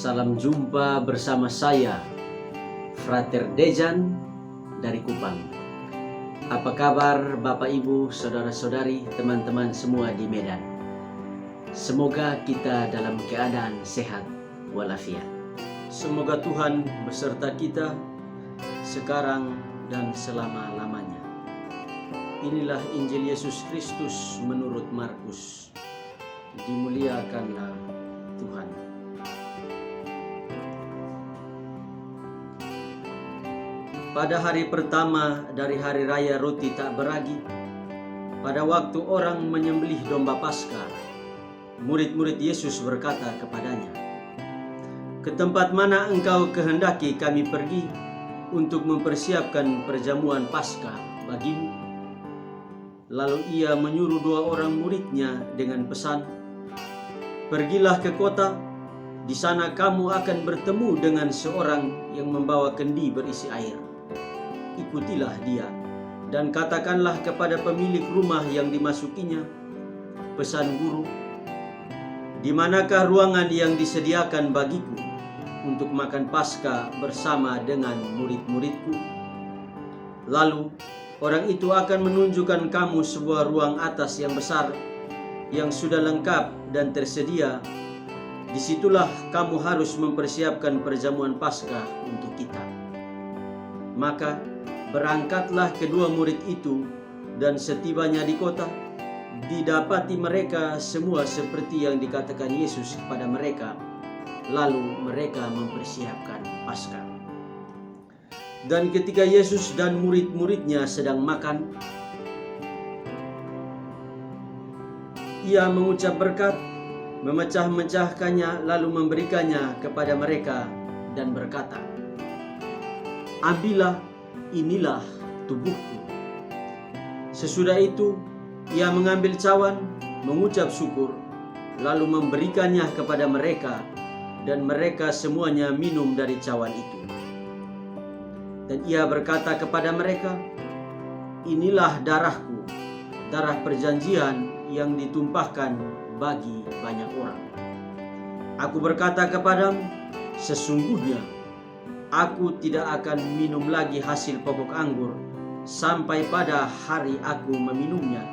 Salam jumpa bersama saya, Frater Dejan dari Kupang. Apa kabar Bapak Ibu, Saudara-saudari, teman-teman semua di Medan? Semoga kita dalam keadaan sehat walafiat. Semoga Tuhan beserta kita sekarang dan selama-lamanya. Inilah Injil Yesus Kristus menurut Markus. Dimuliakanlah Tuhan. Pada hari pertama dari hari raya roti tak beragi, pada waktu orang menyembelih domba Paskah, murid-murid Yesus berkata kepadanya, "Ke tempat mana engkau kehendaki kami pergi untuk mempersiapkan perjamuan Paskah bagimu?" Lalu ia menyuruh 2 orang muridnya dengan pesan, "Pergilah ke kota, di sana kamu akan bertemu dengan seorang yang membawa kendi berisi air. Ikutilah dia dan katakanlah kepada pemilik rumah yang dimasukinya, 'Pesan Guru, di manakah ruangan yang disediakan bagiku untuk makan Paskah bersama dengan murid-muridku?' Lalu orang itu akan menunjukkan kamu sebuah ruang atas yang besar yang sudah lengkap dan tersedia. Disitulah kamu harus mempersiapkan perjamuan Paskah untuk kita." Maka berangkatlah kedua murid itu, dan setibanya di kota, didapati mereka semua seperti yang dikatakan Yesus kepada mereka. Lalu mereka mempersiapkan Paskah. Dan ketika Yesus dan murid-muridnya sedang makan, ia mengucap berkat, memecah-mecahkannya, lalu memberikannya kepada mereka dan berkata, "Ambillah, inilah tubuhku." Sesudah itu ia mengambil cawan, mengucap syukur, lalu memberikannya kepada mereka, dan mereka semuanya minum dari cawan itu. Dan ia berkata kepada mereka, "Inilah darahku, darah perjanjian yang ditumpahkan bagi banyak orang. Aku berkata kepadamu, sesungguhnya aku tidak akan minum lagi hasil pokok anggur sampai pada hari aku meminumnya,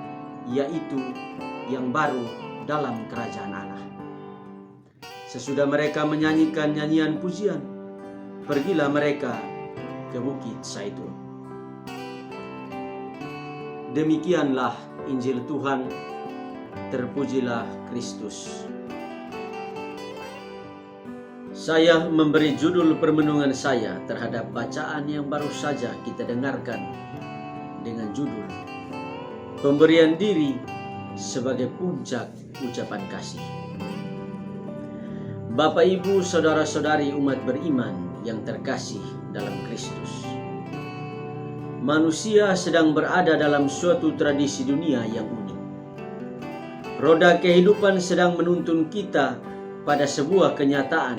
yaitu yang baru dalam kerajaan Allah." Sesudah mereka menyanyikan nyanyian pujian, pergilah mereka ke Bukit Zaitun. Demikianlah Injil Tuhan. Terpujilah Kristus. Saya memberi judul permenungan saya terhadap bacaan yang baru saja kita dengarkan dengan judul "Pemberian Diri sebagai Puncak Ucapan Kasih". Bapak, Ibu, Saudara-saudari umat beriman yang terkasih dalam Kristus, manusia sedang berada dalam suatu tradisi dunia yang unik. Roda kehidupan sedang menuntun kita pada sebuah kenyataan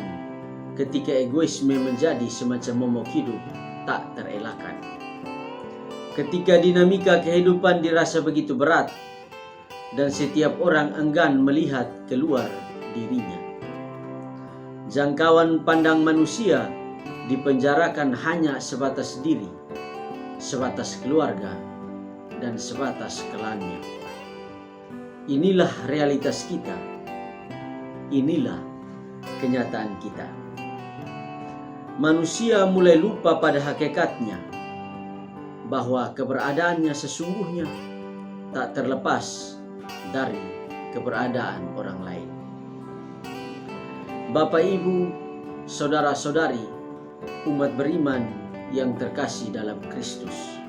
ketika egoisme menjadi semacam momok hidup tak terelakkan. Ketika dinamika kehidupan dirasa begitu berat dan setiap orang enggan melihat keluar dirinya. Jangkauan pandang manusia dipenjarakan hanya sebatas diri, sebatas keluarga, dan sebatas klannya. Inilah realitas kita. Inilah kenyataan kita. Manusia mulai lupa pada hakikatnya, bahwa keberadaannya sesungguhnya tak terlepas dari keberadaan orang lain. Bapak, Ibu, Saudara-saudari, umat beriman yang terkasih dalam Kristus.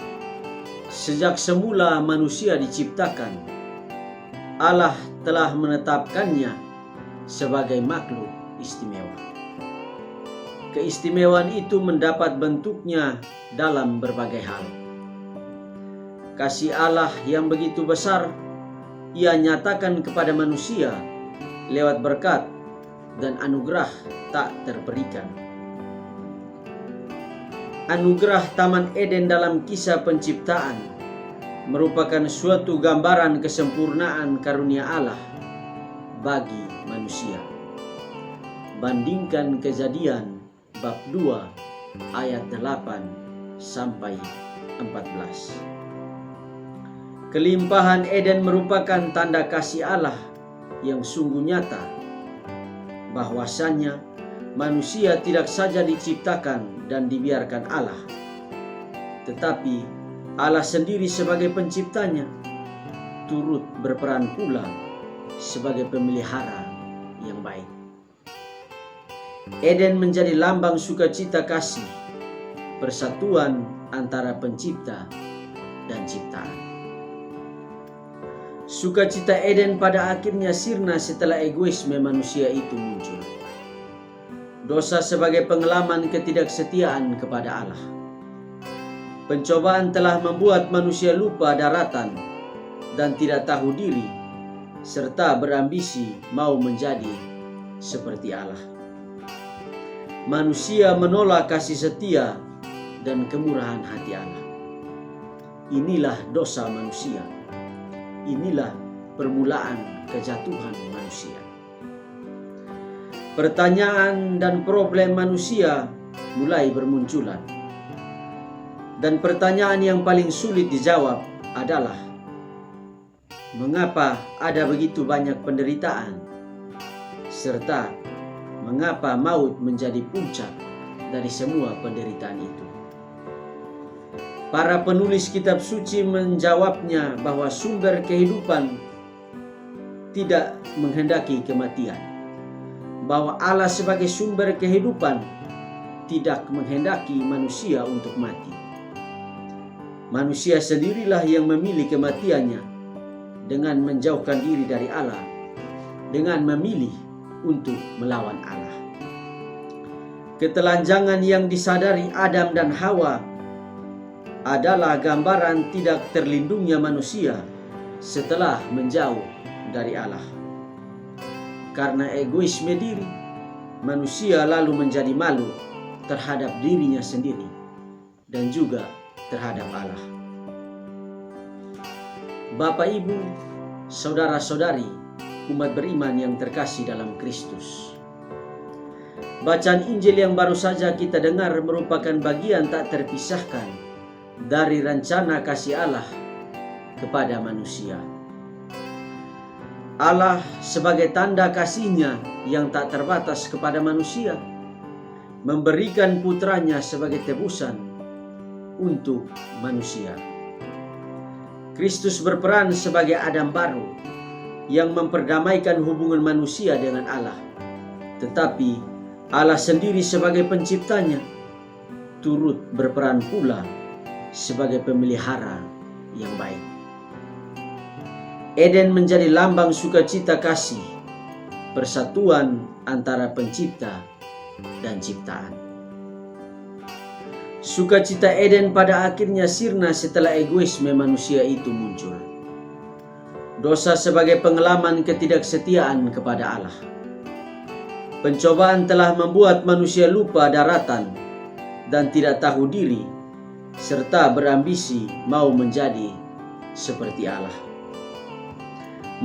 Sejak semula manusia diciptakan, Allah telah menetapkannya sebagai makhluk istimewa. Keistimewaan itu mendapat bentuknya dalam berbagai hal. Kasih Allah yang begitu besar Ia nyatakan kepada manusia lewat berkat dan anugerah tak terberikan. Anugerah Taman Eden dalam kisah penciptaan merupakan suatu gambaran kesempurnaan karunia Allah bagi manusia. Bandingkan Kejadian bab 2 ayat 8 sampai 14. Kelimpahan Eden merupakan tanda kasih Allah yang sungguh nyata, bahwasannya manusia tidak saja diciptakan dan dibiarkan Allah, tetapi Allah sendiri sebagai penciptanya turut berperan pula sebagai pemelihara yang baik. Eden menjadi lambang sukacita kasih, persatuan antara pencipta dan ciptaan. Sukacita Eden pada akhirnya sirna setelah egoisme manusia itu muncul. Dosa sebagai pengalaman ketidaksetiaan kepada Allah. Pencobaan telah membuat manusia lupa daratan dan tidak tahu diri, serta berambisi mau menjadi seperti Allah. Manusia menolak kasih setia dan kemurahan hati Allah. Inilah dosa manusia. Inilah permulaan kejatuhan manusia. Pertanyaan dan problem manusia mulai bermunculan. Dan pertanyaan yang paling sulit dijawab adalah, mengapa ada begitu banyak penderitaan? Serta mengapa maut menjadi puncak dari semua penderitaan itu? Para penulis kitab suci menjawabnya bahwa sumber kehidupan tidak menghendaki kematian. Bahwa Allah sebagai sumber kehidupan tidak menghendaki manusia untuk mati. Manusia sendirilah yang memilih kematiannya dengan menjauhkan diri dari Allah, dengan memilih untuk melawan Allah. Ketelanjangan yang disadari Adam dan Hawa adalah gambaran tidak terlindungnya manusia setelah menjauh dari Allah. Karena egoisme diri, manusia lalu menjadi malu terhadap dirinya sendiri dan juga terhadap Allah. Bapak, Ibu, saudara-saudari, umat beriman yang terkasih dalam Kristus. Bacaan Injil yang baru saja kita dengar merupakan bagian tak terpisahkan dari rencana kasih Allah kepada manusia. Allah sebagai tanda kasih-Nya yang tak terbatas kepada manusia, memberikan putranya sebagai tebusan untuk manusia. Kristus berperan sebagai Adam baru yang memperdamaikan hubungan manusia dengan Allah. Tetapi Allah sendiri sebagai penciptanya turut berperan pula sebagai pemelihara yang baik. Eden menjadi lambang sukacita kasih, persatuan antara pencipta dan ciptaan. Sukacita Eden pada akhirnya sirna setelah egoisme manusia itu muncul. Dosa sebagai pengalaman ketidaksetiaan kepada Allah. Pencobaan telah membuat manusia lupa daratan dan tidak tahu diri, serta berambisi mau menjadi seperti Allah.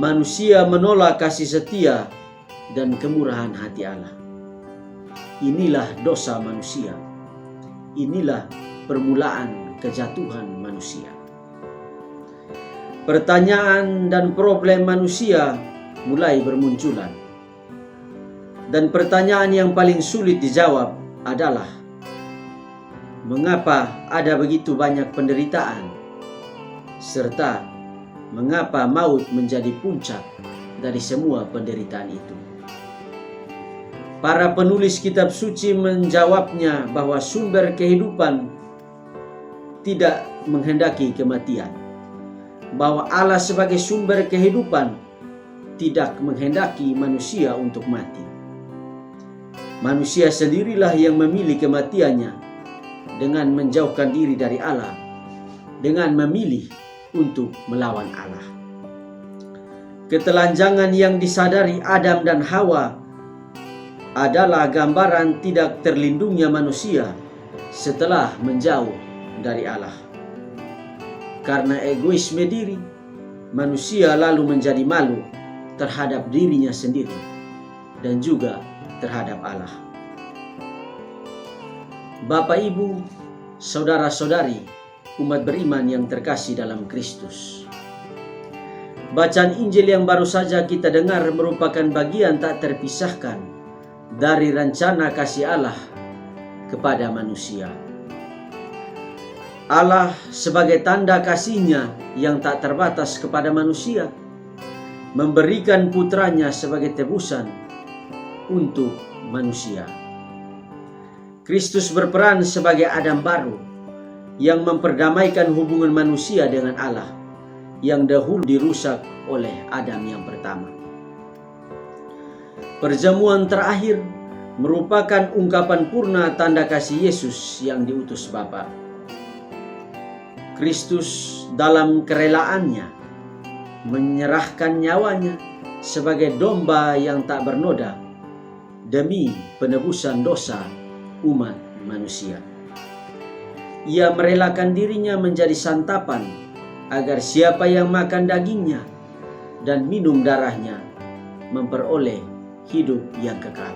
Manusia menolak kasih setia dan kemurahan hati Allah. Inilah dosa manusia. Inilah permulaan kejatuhan manusia. Pertanyaan dan problem manusia mulai bermunculan. Dan pertanyaan yang paling sulit dijawab adalah, mengapa ada begitu banyak penderitaan? Serta mengapa maut menjadi puncak dari semua penderitaan itu? Para penulis kitab suci menjawabnya bahwa sumber kehidupan tidak menghendaki kematian. Bahwa Allah sebagai sumber kehidupan tidak menghendaki manusia untuk mati. Manusia sendirilah yang memilih kematiannya dengan menjauhkan diri dari Allah, dengan memilih untuk melawan Allah. Ketelanjangan yang disadari Adam dan Hawa adalah gambaran tidak terlindungnya manusia setelah menjauh dari Allah. Karena egoisme diri, manusia lalu menjadi malu terhadap dirinya sendiri dan juga terhadap Allah. Bapak, Ibu, saudara-saudari, umat beriman yang terkasih dalam Kristus. Bacaan Injil yang baru saja kita dengar merupakan bagian tak terpisahkan dari rencana kasih Allah kepada manusia. Allah sebagai tanda kasih-Nya yang tak terbatas kepada manusia, memberikan putranya sebagai tebusan untuk manusia. Kristus berperan sebagai Adam baru yang memperdamaikan hubungan manusia dengan Allah yang dahulu dirusak oleh Adam yang pertama. Perjamuan terakhir merupakan ungkapan purna tanda kasih Yesus yang diutus Bapa. Kristus dalam kerelaannya menyerahkan nyawanya sebagai domba yang tak bernoda demi penebusan dosa umat manusia. Ia merelakan dirinya menjadi santapan agar siapa yang makan dagingnya dan minum darahnya memperoleh hidup yang kekal.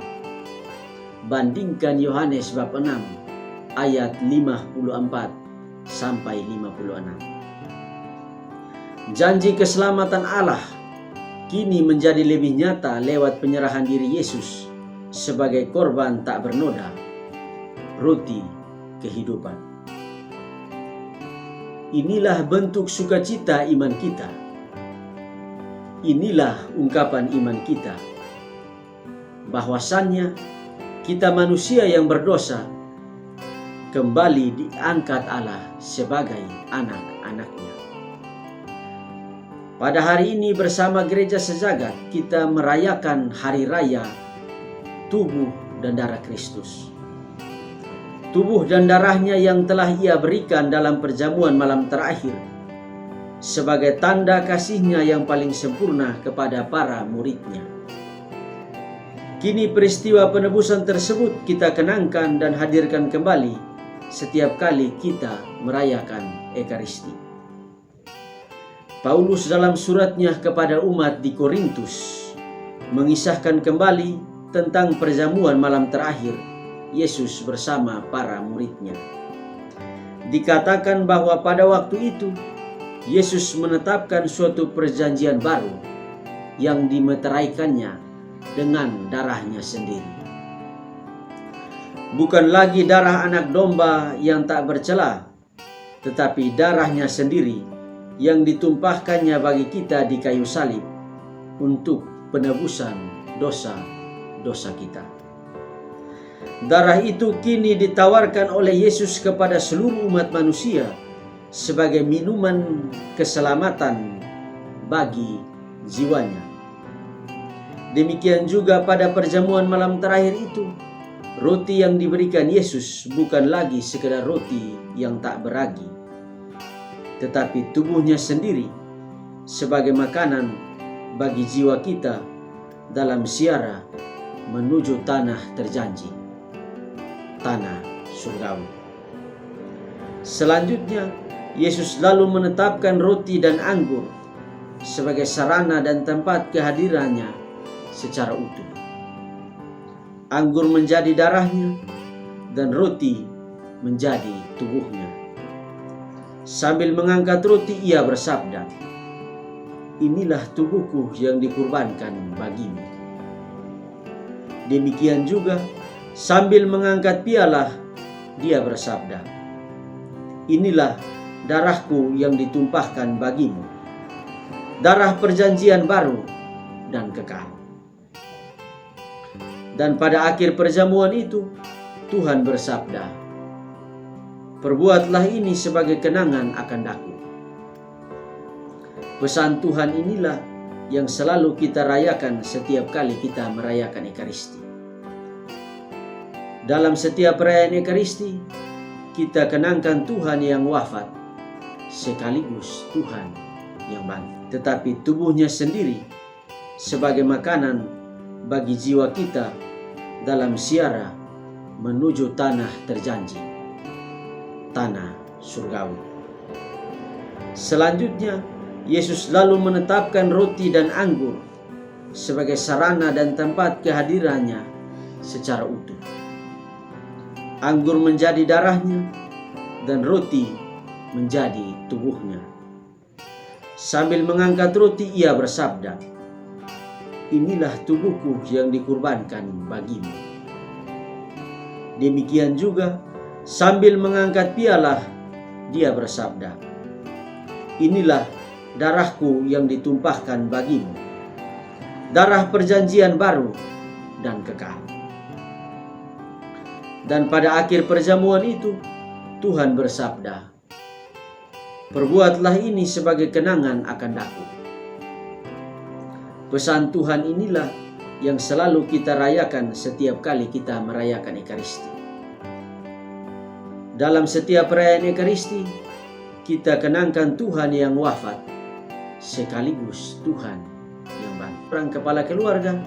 Bandingkan Yohanes bab 6 ayat 54 sampai 56. Janji keselamatan Allah kini menjadi lebih nyata lewat penyerahan diri Yesus sebagai korban tak bernoda, roti kehidupan. Inilah bentuk sukacita iman kita. Inilah ungkapan iman kita, bahwasannya kita manusia yang berdosa kembali diangkat Allah sebagai anak-anaknya. Pada hari ini bersama gereja sejagat kita merayakan hari raya tubuh dan darah Kristus. Tubuh dan darahnya yang telah Ia berikan dalam perjamuan malam terakhir sebagai tanda kasih-Nya yang paling sempurna kepada para murid-Nya. Kini peristiwa penebusan tersebut kita kenangkan dan hadirkan kembali setiap kali kita merayakan Ekaristi. Paulus dalam suratnya kepada umat di Korintus mengisahkan kembali tentang perjamuan malam terakhir Yesus bersama para murid-Nya. Dikatakan bahwa pada waktu itu Yesus menetapkan suatu perjanjian baru yang dimeteraikannya dengan darah-Nya sendiri. Bukan lagi darah anak domba yang tak bercela, tetapi darah-Nya sendiri yang ditumpahkannya bagi kita di kayu salib untuk penebusan dosa-dosa kita. Darah itu kini ditawarkan oleh Yesus kepada seluruh umat manusia sebagai minuman keselamatan bagi jiwanya. Demikian juga pada perjamuan malam terakhir itu, roti yang diberikan Yesus bukan lagi sekedar roti yang tak beragi, tetapi tubuh-Nya sendiri sebagai makanan bagi jiwa kita dalam ziarah menuju tanah terjanji, tanah surgawi. Selanjutnya, Yesus lalu menetapkan roti dan anggur sebagai sarana dan tempat kehadirannya secara utuh. Anggur menjadi darah-Nya dan roti menjadi tubuh-Nya. Sambil mengangkat roti, Ia bersabda, "Inilah tubuhku yang dikurbankan bagimu." Demikian juga sambil mengangkat piala, Dia bersabda, "Inilah darahku yang ditumpahkan bagimu, darah perjanjian baru dan kekal." Dan pada akhir perjamuan itu, Tuhan bersabda, "Perbuatlah ini sebagai kenangan akan Aku." Pesan Tuhan inilah yang selalu kita rayakan setiap kali kita merayakan Ekaristi. Dalam setiap perayaan Ekaristi, kita kenangkan Tuhan yang wafat sekaligus Tuhan yang bangkit, tetapi tubuh-Nya sendiri sebagai makanan bagi jiwa kita dalam ziarah menuju tanah terjanji, tanah surgawi. Selanjutnya, Yesus lalu menetapkan roti dan anggur sebagai sarana dan tempat kehadirannya secara utuh. Anggur menjadi darahnya dan roti menjadi tubuhnya. Sambil mengangkat roti ia bersabda, "Inilah tubuhku yang dikurbankan bagimu." Demikian juga sambil mengangkat piala dia bersabda, "Inilah darahku yang ditumpahkan bagimu, darah perjanjian baru dan kekal." Dan pada akhir perjamuan itu Tuhan bersabda, "Perbuatlah ini sebagai kenangan akan Aku." Pesan Tuhan inilah yang selalu kita rayakan setiap kali kita merayakan Ekaristi. Dalam setiap perayaan Ekaristi, kita kenangkan Tuhan yang wafat, sekaligus Tuhan yang bangkit. Orang kepala keluarga,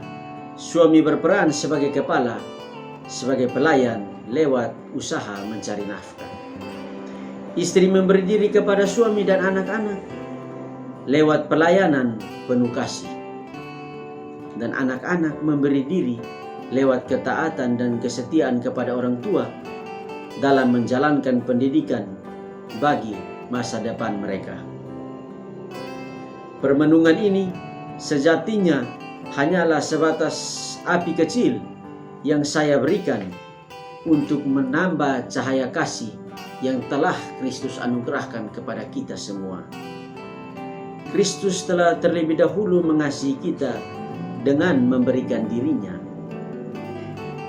suami berperan sebagai kepala, sebagai pelayan lewat usaha mencari nafkah. Istri memberi diri kepada suami dan anak-anak lewat pelayanan penuh kasih. Dan anak-anak memberi diri lewat ketaatan dan kesetiaan kepada orang tua dalam menjalankan pendidikan bagi masa depan mereka. Permenungan ini sejatinya hanyalah sebatas api kecil yang saya berikan untuk menambah cahaya kasih yang telah Kristus anugerahkan kepada kita semua. Kristus telah terlebih dahulu mengasihi kita dengan memberikan dirinya.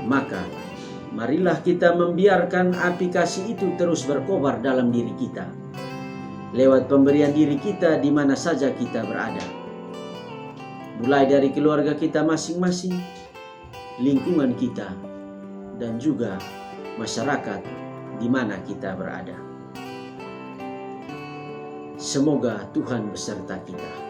Maka marilah kita membiarkan api kasih itu terus berkobar dalam diri kita, lewat pemberian diri kita di mana saja kita berada. Mulai dari keluarga kita masing-masing, lingkungan kita, dan juga masyarakat di mana kita berada. Semoga Tuhan beserta kita.